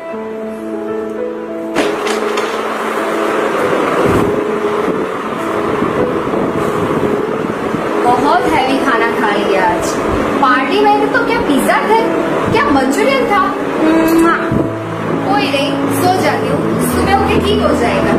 बहुत हैवी खाना खा लिया आज। पार्टी में तो क्या पिज्जा थे, क्या मंचूरियन था। कोई नहीं, सो जाती हूँ, सुबह उठ के ठीक हो जाएगा।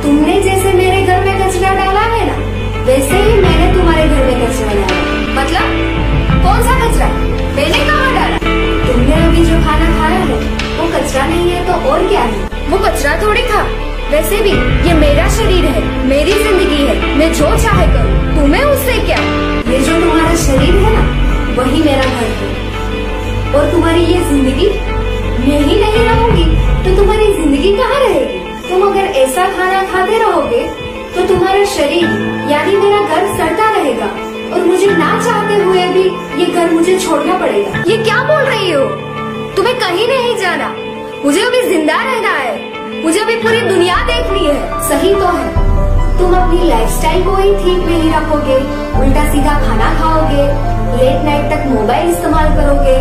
तुमने जैसे मेरे घर में कचरा डाला है ना, वैसे ही मैंने तुम्हारे घर में कचरा डाला। मतलब कौन सा कचरा? मैंने कहाँ डाला? तुमने अभी जो खाना खाया है वो कचरा नहीं है तो और क्या है? वो कचरा थोड़ी था। वैसे भी ये मेरा शरीर है, मेरी जिंदगी है, मैं जो चाहे करूँ, तुम्हें उससे क्या? ये जो तुम्हारा शरीर है ना, वही मेरा घर है। और तुम्हारी ये जिंदगी, मैं ही नहीं रहूंगी तो तुम्हारी जिंदगी कहाँ रहेगी? तुम अगर ऐसा खाना खाते रहोगे तो तुम्हारा शरीर यानी मेरा घर सड़ता रहेगा और मुझे ना चाहते हुए भी ये घर मुझे छोड़ना पड़ेगा। ये क्या बोल रही हो? तुम्हें कहीं नहीं जाना, मुझे अभी जिंदा रहना है, मुझे अभी पूरी दुनिया देखनी है। सही तो है, तुम अपनी लाइफस्टाइल को ही ठीक नहीं रखोगे, उल्टा सीधा खाना खाओगे, लेट नाइट तक मोबाइल इस्तेमाल करोगे,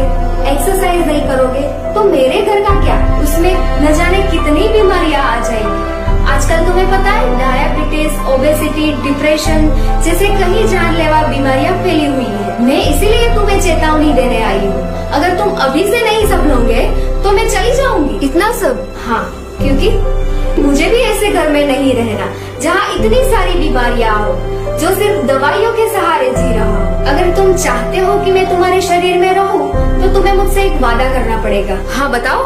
एक्सरसाइज नहीं करोगे, तो मेरे घर का क्या? उसमें न जाने कितनी बीमारियां आ जाएंगी। आजकल तुम्हें पता है, डायबिटीज, ओबेसिटी, डिप्रेशन जैसे कई जानलेवा बीमारियां फैली हुई है। मैं इसीलिए तुम्हें चेतावनी देने आई हूँ। अगर तुम अभी से नहीं संभलोगे तो मैं चली जाऊंगी। इतना सब? हाँ, क्योंकि मुझे भी ऐसे घर में नहीं रहना जहाँ इतनी सारी बीमारियां हो, जो सिर्फ दवाइयों के सहारे जी रहा हो। अगर तुम चाहते हो कि मैं तुम्हारे शरीर में रहूं, तो तुम्हें मुझसे एक वादा करना पड़ेगा। हाँ बताओ,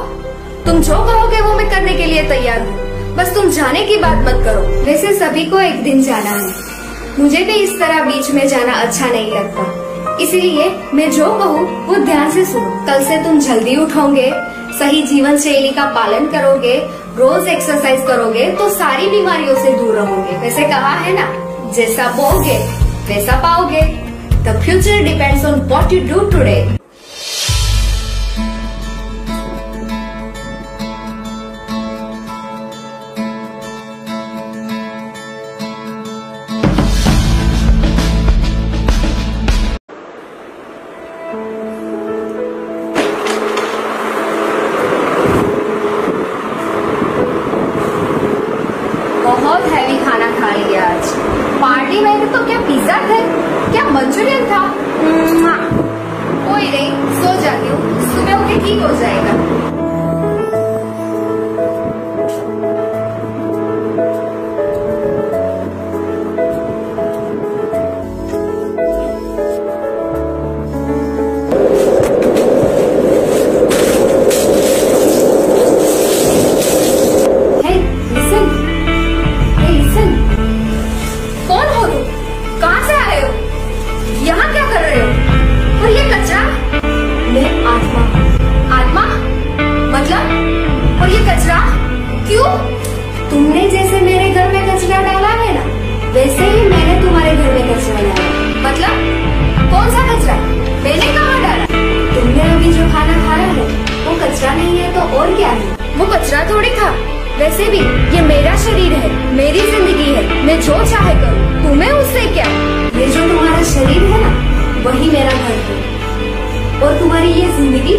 तुम जो कहोगे वो मैं करने के लिए तैयार हूँ, बस तुम जाने की बात मत करो। वैसे सभी को एक दिन जाना है, मुझे भी इस तरह बीच में जाना अच्छा नहीं लगता, इसीलिए मैं जो कहूँ वो ध्यान से सुनो। कल से तुम जल्दी उठोगे, सही जीवन शैली का पालन करोगे, रोज एक्सरसाइज करोगे तो सारी बीमारियों से दूर रहोगे। वैसे कहा है ना, जैसा बोओगे वैसा पाओगे। The future depends on what you do today. बहुत हैवी खाना खा लिया आज। पार्टी में तो क्या पिज्जा थे, क्या मंचूरियन था। कोई नहीं, सो जाती हूँ, सुबह उठ के ठीक हो जाएगा। तुमने जैसे मेरे घर में कचरा डाला है ना, वैसे ही मैंने तुम्हारे घर में कचरा डाला। मतलब कौन सा कचरा? मैंने कहाँ डाला? तुमने अभी जो खाना खाया है वो कचरा नहीं है तो और क्या है? वो कचरा थोड़ी था। वैसे भी ये मेरा शरीर है, मेरी जिंदगी है, मैं जो चाहे करूँ, तुम्हें उससे क्या? ये जो तुम्हारा शरीर है ना, वही मेरा घर है। और तुम्हारी ये जिंदगी,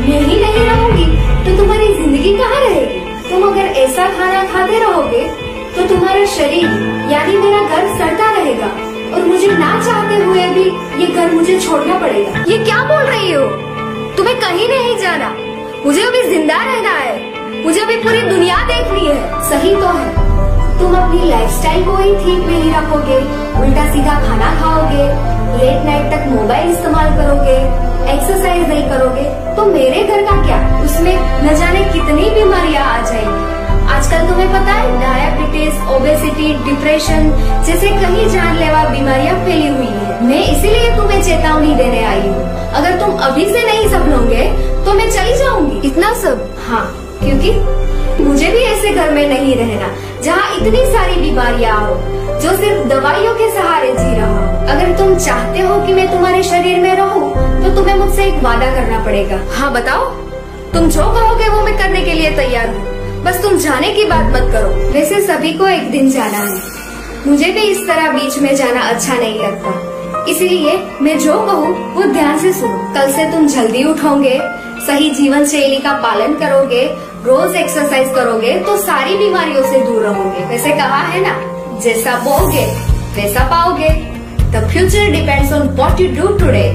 मैं ही नहीं रहूंगी तो तुम्हारी जिंदगी कहाँ रहेगी? तुम अगर ऐसा खाना खाते रहोगे तो तुम्हारा शरीर यानी मेरा घर सड़ता रहेगा और मुझे ना चाहते हुए भी ये घर मुझे छोड़ना पड़ेगा। ये क्या बोल रही हो? तुम्हें कहीं नहीं जाना, मुझे अभी जिंदा रहना है, मुझे अभी पूरी दुनिया देखनी है। सही तो है, तुम अपनी लाइफस्टाइल को ही ठीक नहीं रखोगे, उल्टा सीधा खाना खाओगे, लेट नाइट तक मोबाइल इस्तेमाल करोगे, एक्सरसाइज नहीं करोगे, तो मेरे घर का क्या? उसमें न जाने कितनी बीमारियां आ जाएंगी। आजकल तुम्हें पता है, डायबिटीज, ओबेसिटी, डिप्रेशन जैसे कई जानलेवा बीमारियां फैली हुई है। मैं इसीलिए तुम्हें चेतावनी देने आई हूँ। अगर तुम अभी से नहीं संभलोगे तो मैं चली जाऊंगी। इतना सब? हाँ, क्योंकि मुझे भी ऐसे घर में नहीं रहना जहाँ इतनी सारी बीमारियाँ हो, जो सिर्फ दवाइयों के सहारे जी रहा हो। अगर तुम चाहते हो कि मैं तुम्हारे शरीर में रहूं, तो तुम्हें मुझसे एक वादा करना पड़ेगा। हाँ बताओ, तुम जो कहोगे वो मैं करने के लिए तैयार हूँ, बस तुम जाने की बात मत करो। वैसे सभी को एक दिन जाना है, मुझे भी इस तरह बीच में जाना अच्छा नहीं लगता, इसलिए मैं जो कहूँ वो ध्यान से सुनो। कल से तुम जल्दी उठोगे, सही जीवन शैली का पालन करोगे, रोज एक्सरसाइज करोगे तो सारी बीमारियों से दूर रहोगे। वैसे कहा है ना, जैसा बोओगे वैसा पाओगे। The future depends on what you do today.